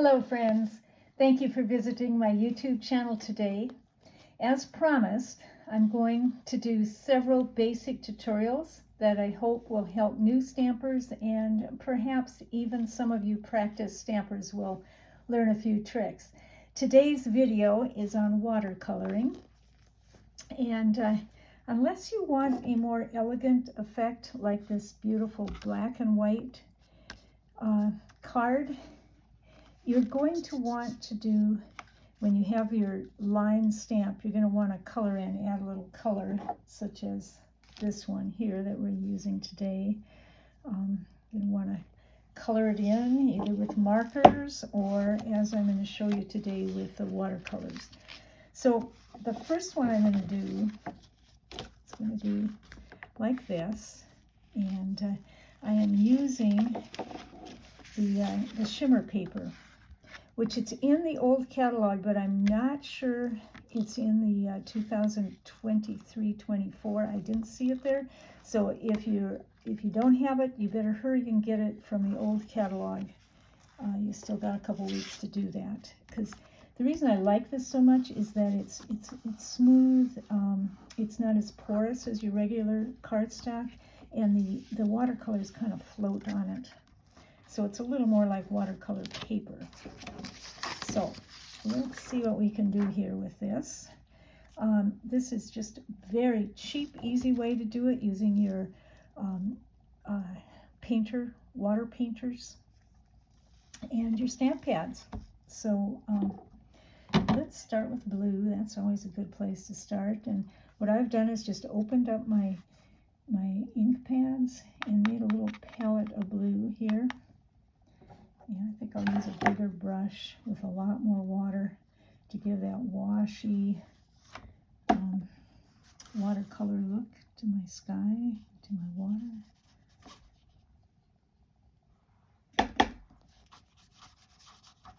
Hello friends, thank you for visiting my YouTube channel today. As promised, I'm going to do several basic tutorials that I hope will help new stampers, and perhaps even some of you practice stampers will learn a few tricks. Today's video is on watercoloring, and unless you want a more elegant effect like this beautiful black and white card, you're going to want to do, when you have your line stamp, you're going to want to color in, add a little color, such as this one here that we're using today. You're going to want to color it in either with markers or, as I'm going to show you today, with the watercolors. So the first one I'm going to do, it's going to be like this, and I am using the shimmer paper, which it's in the old catalog, but I'm not sure it's in the 2023-24. I didn't see it there. So if you don't have it, you better hurry and get it from the old catalog. You still got a couple weeks to do that. Because the reason I like this so much is that it's smooth. It's not as porous as your regular cardstock, and the watercolors kind of float on it. So it's a little more like watercolor paper. So let's see what we can do here with this. This is just a very cheap, easy way to do it using your water painters, and your stamp pads. So let's start with blue. That's always a good place to start. And what I've done is just opened up my ink pads and made a little palette of blue here. And I think I'll use a bigger brush with a lot more water to give that washy watercolor look to my sky, to my water.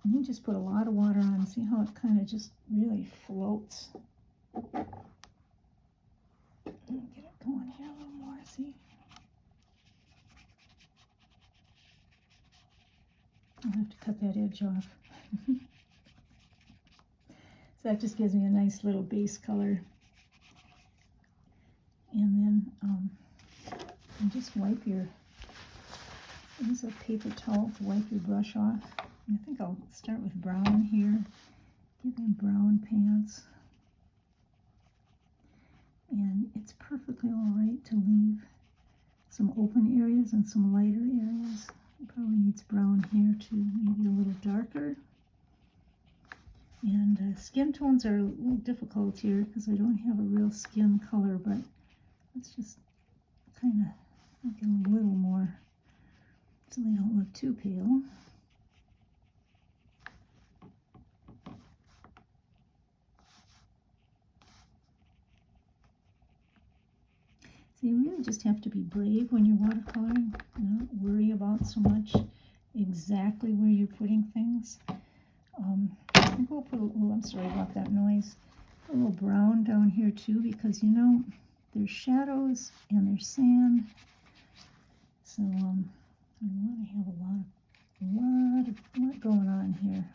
And you just put a lot of water on. See how it kind of just really floats. Get it going here a little more, see? I'll have to cut that edge off. So that just gives me a nice little base color. And then just wipe use a paper towel to wipe your brush off. And I think I'll start with brown here. Give them brown pants. And it's perfectly all right to leave some open areas and some lighter areas. It probably needs brown here too, maybe a little darker. And skin tones are a little difficult here because I don't have a real skin color, but let's just kind of make it a little more so they don't look too pale. So you really just have to be brave when you're watercoloring, not worry about so much exactly where you're putting things. I think we'll put a little, I'm sorry about that noise, a little brown down here too, because you know there's shadows and there's sand. So I want to have a lot going on here.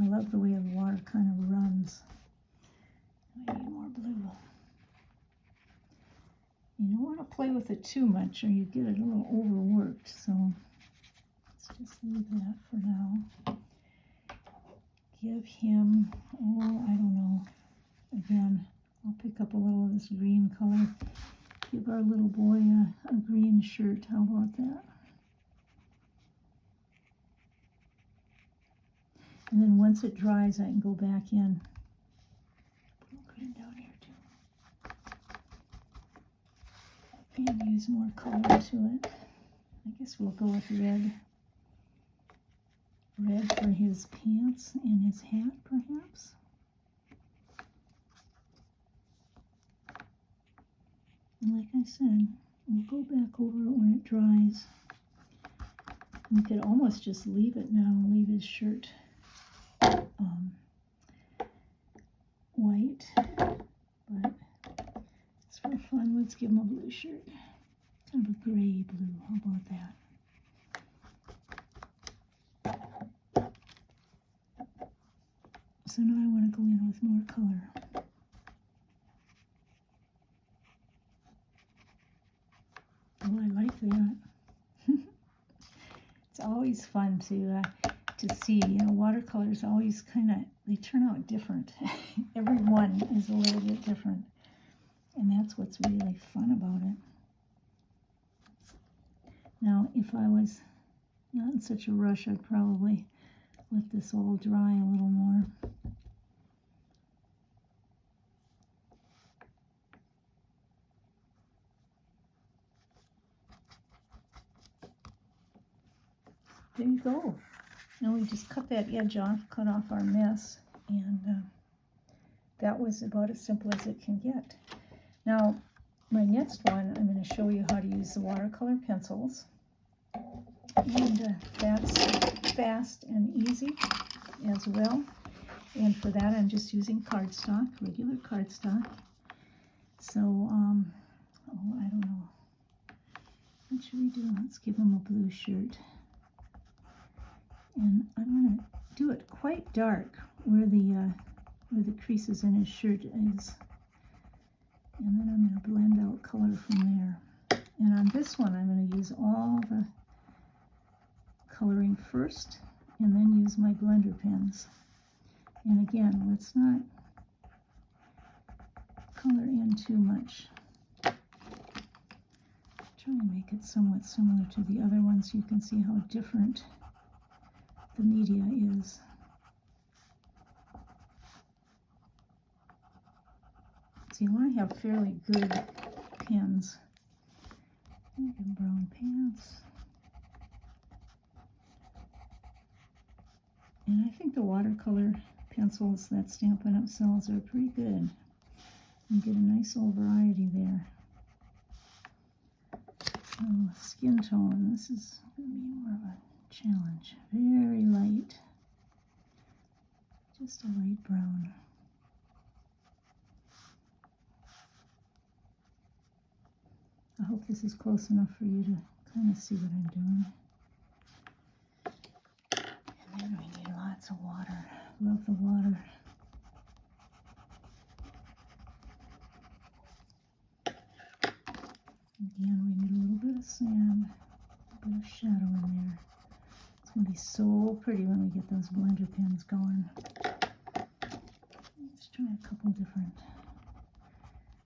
I love the way the water kind of runs. I need more blue. You don't want to play with it too much or you get it a little overworked, so let's just leave that for now. Give him, I don't know, again, I'll pick up a little of this green color. Give our little boy a green shirt. How about that? And then once it dries, I can go back in. Put a little green down here too. And use more color to it. I guess we'll go with red. Red for his pants and his hat, perhaps. And like I said, we'll go back over it when it dries. We could almost just leave it now, leave his shirt white, but just for fun, let's give him a blue shirt. Kind of a gray blue, how about that? So now I want to go in with more color. Oh, I like that. It's always fun to see, you know, watercolors always kind of, they turn out different. Every one is a little bit different. And that's what's really fun about it. Now, if I was not in such a rush, I'd probably let this all dry a little more. There you go. Now we just cut that edge off, cut off our mess, and that was about as simple as it can get. Now, my next one, I'm going to show you how to use the watercolor pencils. And that's fast and easy as well. And for that, I'm just using cardstock, regular cardstock. So, oh, I don't know. What should we do? Let's give him a blue shirt. And I'm going to do it quite dark where the creases in his shirt is. And then I'm going to blend out color from there. And on this one, I'm going to use all the coloring first and then use my blender pens. And again, let's not color in too much. Try and make it somewhat similar to the other ones. You can see how different the media is. So you want to have fairly good pens. Making brown pants. And I think the watercolor pencils that Stampin' Up! Sells are pretty good. You get a nice little variety there. So skin tone, this is going to be more of a challenge. Very light. Just a light brown. I hope this is close enough for you to kind of see what I'm doing. And then we need lots of water. Love the water. Again, we need a little bit of sand, a bit of shadow in there. It's going to be so pretty when we get those blender pens going. Let's try a couple different.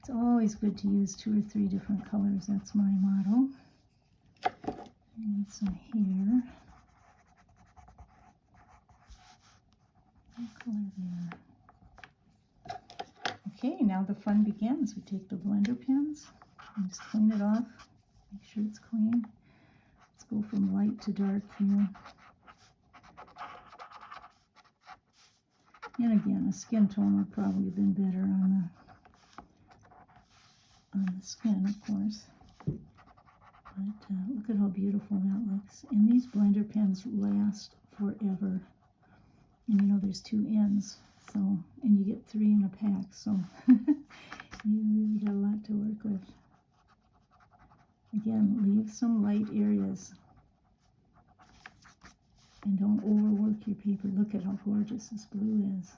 It's always good to use 2 or 3 different colors. That's my motto. I need some here. Color there. Okay, now the fun begins. We take the blender pens and just clean it off. Make sure it's clean. Let's go from light to dark here. And again, a skin tone would probably have been better on the skin, of course. But look at how beautiful that looks. And these blender pens last forever. And you know there's 2 ends, so, and you get 3 in a pack, so you really got a lot to work with. Again, leave some light areas and don't overwork your paper. Look at how gorgeous this blue is.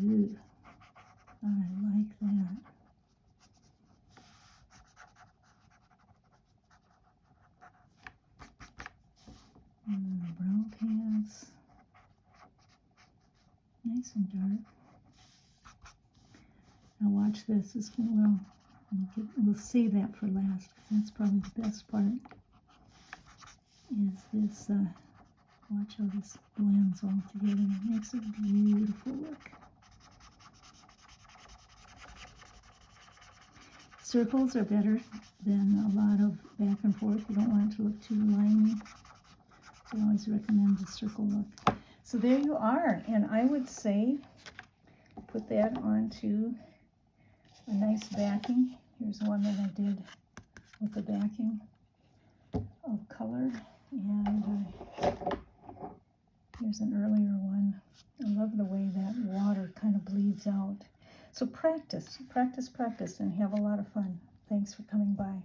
Ooh, I like that. And then the brown pants. Nice and dark. Now watch this. This one, we'll save that for last because that's probably the best part. Is this, watch how this blends all together. It makes a beautiful look. Circles are better than a lot of back and forth. You don't want it to look too liney. So I always recommend the circle look. So there you are, and I would say put that onto a nice backing. Here's one that I did with the backing of color, and here's an earlier one. I love the way that water kind of bleeds out. So practice, practice, practice, and have a lot of fun. Thanks for coming by.